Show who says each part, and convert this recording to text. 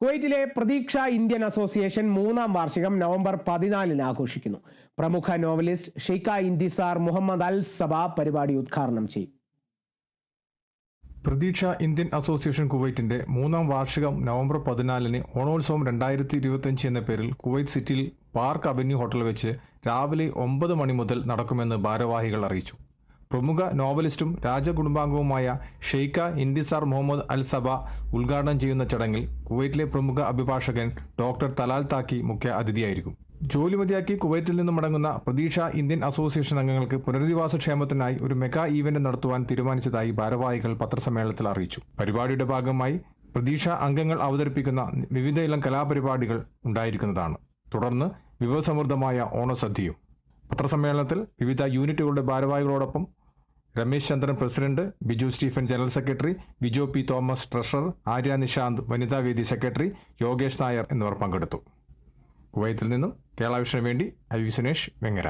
Speaker 1: കുവൈറ്റിലെ പ്രതീക്ഷ Indian association 3-ാം വാർഷികം നവംബർ 14-ന് ആഘോഷിക്കുന്നു. പ്രമുഖ നോവലിസ്റ്റ് ഷെയ്ഖ ഇന്തിസാർ മുഹമ്മദ് അൽ സബ പരിപാടി ഉദ്ഘാടനം ചെയ്യും.
Speaker 2: പ്രതീക്ഷ ഇന്ത്യൻ അസോസിയേഷൻ കുവൈറ്റിന്റെ 3-ാം വാർഷികം നവംബർ 14-ന് ഓണോത്സവം 2025 എന്ന പേരിൽ കുവൈറ്റ് സിറ്റിയിൽ പാർക്ക് അവന്യൂ ഹോട്ടൽ വെച്ച് രാവിലെ 9 മണി മുതൽ നടക്കുമെന്ന് ഭാരവാഹികൾ അറിയിച്ചു. പ്രമുഖ നോവലിസ്റ്റും രാജകുടുംബാംഗവുമായ ഷെയ്ഖ ഇന്തിസാർ മുഹമ്മദ് അൽ സബ ഉദ്ഘാടനം ചെയ്യുന്ന ചടങ്ങിൽ കുവൈറ്റിലെ പ്രമുഖ അഭിഭാഷകൻ ഡോക്ടർ തലാൽ താക്കി മുഖ്യ അതിഥിയായിരിക്കും. ജോലി മതിയാക്കി കുവൈറ്റിൽ നിന്നും മടങ്ങുന്ന പ്രതീക്ഷ ഇന്ത്യൻ അസോസിയേഷൻ അംഗങ്ങൾക്ക് പുനരധിവാസ ക്ഷേമത്തിനായി ഒരു മെഗാ ഈവന്റ് നടത്തുവാൻ തീരുമാനിച്ചതായി ഭാരവാഹികൾ പത്രസമ്മേളനത്തിൽ അറിയിച്ചു. പരിപാടിയുടെ ഭാഗമായി പ്രതീക്ഷ അംഗങ്ങൾ അവതരിപ്പിക്കുന്ന വിവിധ ഇനം കലാപരിപാടികൾ ഉണ്ടായിരിക്കുന്നതാണ്. തുടർന്ന് വിഭവസമൃദ്ധമായ ഓണസദ്യയും. പത്രസമ്മേളനത്തിൽ വിവിധ യൂണിറ്റുകളുടെ ഭാരവാഹികളോടൊപ്പം Ramesh Chandran president, Biju Stephen general secretary, Bijo P Thomas treasurer, Arya Nishanth വനിതാവേദി സെക്രട്ടറി, യോഗേഷ് നായർ എന്നിവർ പങ്കെടുത്തു. കുവൈത്തിൽ നിന്നും കേരള വിഷന് വേണ്ടി ഐ വി സുനേഷ് വെങ്ങര.